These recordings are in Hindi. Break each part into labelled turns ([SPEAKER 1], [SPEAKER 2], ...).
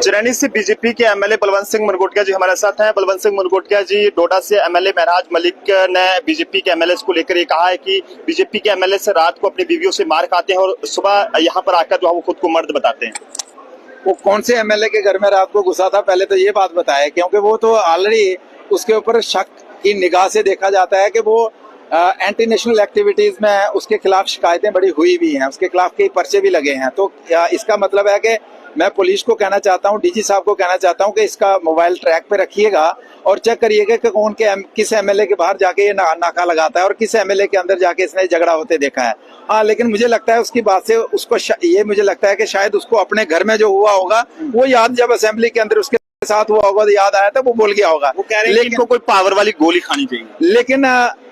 [SPEAKER 1] चरैनी से बीजेपी के एमएलए बलवंत सिंह मनगोटिया जी हमारे साथ हैं। बलवंत सिंह मनगोटिया जी, डोडा से एमएलए महराज मलिक ने बीजेपी के एमएलए को लेकर ये कहा है कि बीजेपी के एमएलए से रात को अपनी बीवियों से मार खाते हैं और सुबह यहाँ पर आकर जो है वो खुद को मर्द बताते हैं।
[SPEAKER 2] वो कौन से एमएलए के घर में रात को घुसा था, पहले तो ये बात बताए, क्योंकि वो तो ऑलरेडी उसके ऊपर शक की निगाह से देखा जाता है कि वो एंटी नेशनल एक्टिविटीज में उसके खिलाफ शिकायतें बड़ी हुई भी हैं, उसके खिलाफ कई पर्चे भी लगे हैं। तो इसका मतलब है कि मैं पुलिस को कहना चाहता हूं, डीजी साहब को कहना चाहता हूं कि इसका मोबाइल ट्रैक पे रखिएगा और चेक करिएगा कि कौन के किस एमएलए के बाहर जाके ये नाका लगाता है और किस एमएलए के अंदर जाके इसने झगड़ा होते देखा है। हाँ, लेकिन मुझे लगता है उसकी बात से उसको ये मुझे लगता है कि शायद उसको अपने घर में जो हुआ होगा वो याद, जब असेंबली के अंदर उसके साथ हुआ होगा तो याद आया था, वो बोल गया होगा।
[SPEAKER 1] वो कह रहे हैं कि इनको कोई पावर वाली गोली खानी चाहिए।
[SPEAKER 2] लेकिन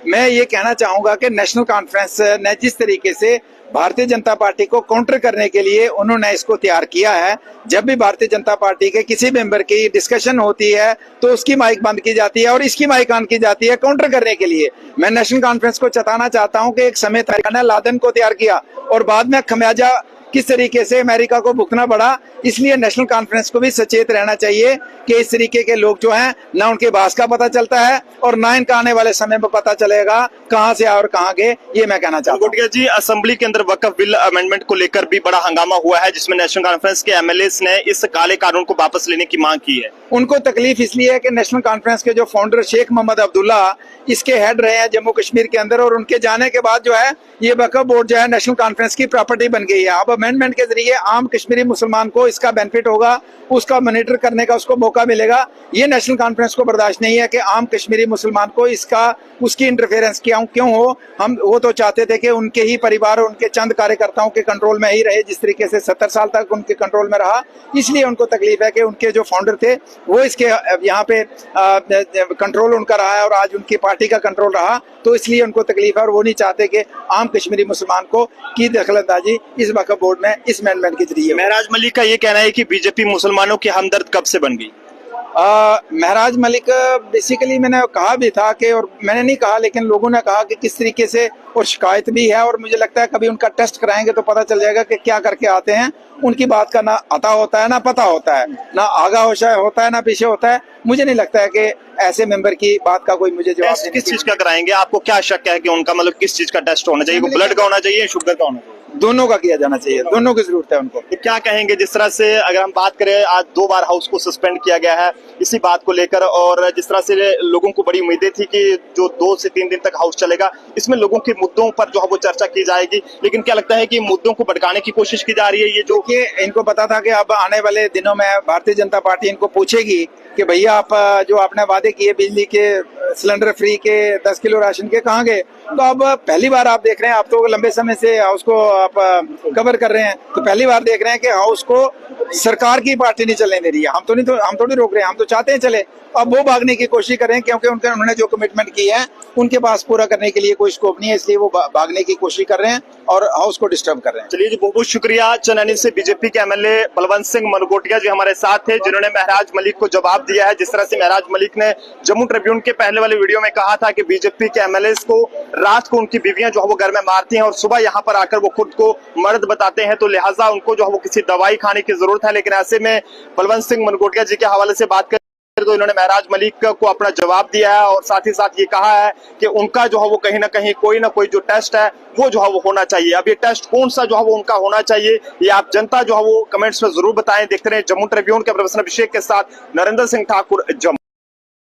[SPEAKER 2] मैं ये कहना चाहूंगा कि नेशनल कॉन्फ्रेंस ने जिस तरीके से भारतीय जनता पार्टी को काउंटर करने के लिए उन्होंने इसको तैयार किया है, जब भी भारतीय जनता पार्टी के किसी मेंबर की डिस्कशन होती है तो उसकी माइक बंद की जाती है और इसकी माइक ऑन की जाती है काउंटर करने के लिए। मैं नेशनल कॉन्फ्रेंस को चताना चाहता हूं कि एक समय ने लादेन को तैयार किया और बाद में खमियाजा किस तरीके से अमेरिका को भुगतना पड़ा। इसलिए नेशनल कॉन्फ्रेंस को भी सचेत रहना चाहिए कि इस तरीके के लोग जो हैं, ना उनके बास का पता चलता है और ना इनका आने वाले समय में पता चलेगा कहां से आए और कहां गए। ये मैं कहना चाहता हूं।
[SPEAKER 1] जी, असेंबली के अंदर वक्फ बिल अमेंडमेंट को लेकर भी बड़ा हंगामा हुआ है, जिसमें नेशनल कॉन्फ्रेंस के एमएलए ने इस काले कानून को वापस लेने की मांग की है।
[SPEAKER 2] उनको तकलीफ इसलिए है कि नेशनल कॉन्फ्रेंस के जो फाउंडर शेख मोहम्मद अब्दुल्ला इसके हेड रहे हैं जम्मू कश्मीर के अंदर, और उनके जाने के बाद जो है ये वक्फ बोर्ड जो है नेशनल कॉन्फ्रेंस की प्रॉपर्टी बन गई है। अब अमेंडमेंट के जरिए आम कश्मीरी मुसलमान को इसका बेनिफिट होगा, उसका मॉनिटर करने का उसको मौका मिलेगा। ये नेशनल कॉन्फ्रेंस को बर्दाश्त नहीं है कि आम कश्मीरी मुसलमान को इसका उसकी इंटरफेरेंस क्यों हो। हम वो तो चाहते थे कि उनके ही परिवार और उनके चंद कार्यकर्ताओं के कंट्रोल में ही रहे, जिस तरीके से 70 साल तक उनके कंट्रोल में रहा। इसलिए उनको तकलीफ है कि उनके जो फाउंडर थे वो इसके यहाँ पे कंट्रोल उनका रहा है और आज उनकी पार्टी का कंट्रोल रहा, तो इसलिए उनको तकलीफ है और वो नहीं चाहते कि आम कश्मीरी मुसलमान को की दखलंदाजी इस वक्फ बोर्ड में इस अमेंडमेंट के जरिए।
[SPEAKER 1] महराज मलिक का ये कहना है कि बीजेपी मुसलमानों की हमदर्द कब से बन गई।
[SPEAKER 2] महराज मलिक बेसिकली मैंने कहा भी था कि, और मैंने नहीं कहा लेकिन लोगों ने कहा कि किस तरीके से, और शिकायत भी है, और मुझे लगता है कभी उनका टेस्ट कराएंगे तो पता चल जाएगा कि क्या करके आते हैं। उनकी बात का ना आता होता है ना पता होता है, ना आगा होता है ना पीछे होता है। मुझे नहीं लगता है कि ऐसे मेंबर की बात का कोई मुझे जवाब।
[SPEAKER 1] किस चीज का कराएंगे, आपको क्या शक है कि उनका मतलब किस चीज का टेस्ट होना चाहिए? ब्लड का होना चाहिए, शुगर का होना चाहिए?
[SPEAKER 2] दोनों का किया जाना चाहिए, दोनों की जरूरत है उनको।
[SPEAKER 1] तो क्या कहेंगे, जिस तरह से अगर हम बात करें, आज 2 बार हाउस को सस्पेंड किया गया है इसी बात को लेकर, और जिस तरह से लोगों को बड़ी उम्मीदें थी कि जो 2 से 3 दिन तक हाउस चलेगा, इसमें लोगों के मुद्दों पर जो है वो चर्चा की जाएगी, लेकिन क्या लगता है कि मुद्दों को भटकाने की कोशिश की जा रही है? ये जो
[SPEAKER 2] कि इनको पता था कि अब आने वाले दिनों में भारतीय जनता पार्टी इनको पूछेगी कि भैया आप जो आपने वादे किए बिजली के सिलेंडर फ्री के 10 किलो राशन के कहाँ गए। तो अब पहली बार आप देख रहे हैं, आप तो लंबे समय से हाउस को आप कवर कर रहे हैं, तो पहली बार देख रहे हैं कि हाउस को सरकार की पार्टी नहीं चलने दे रही है। हम थोड़ी रोक रहे हैं, हम तो चाहते हैं चले। अब वो भागने की कोशिश करें क्योंकि उन्होंने जो कमिटमेंट की है उनके पास पूरा करने के लिए कोई स्कोप नहीं है, इसलिए वो भागने की कोशिश कर रहे हैं और हाउस को डिस्टर्ब कर रहे हैं।
[SPEAKER 1] चलिए जी, बहुत बहुत शुक्रिया। चनैनी से बीजेपी के एमएलए बलवंत सिंह मनगोटिया जी हमारे साथ थे, जिन्होंने महराज मलिक को जवाब दिया है। जिस तरह से महराज मलिक ने जम्मू ट्रिब्यून के पहले वाले वीडियो में कहा था कि बीजेपी के एमएलए को रात को उनकी बीवियां जो है वो घर में मारती हैं और सुबह यहाँ पर आकर वो खुद को मर्द बताते हैं, तो लिहाजा उनको जो है वो किसी दवाई खाने की जरूरत है। लेकिन ऐसे में बलवंत सिंह मनगोटिया जी के हवाले से बात तो इन्होंने महराज मलिक को अपना जवाब दिया है और साथ ही साथ ये कहा है कि उनका जो है वो कहीं ना कोई जो टेस्ट है वो जो है वो होना चाहिए। अब ये टेस्ट कौन सा जो है वो उनका होना चाहिए, ये आप जनता जो है वो कमेंट्स में जरूर बताएं। देखते रहे जम्मू ट्रिब्यून के प्रोफेसर अभिषेक के साथ नरेंद्र सिंह ठाकुर, जम्मू।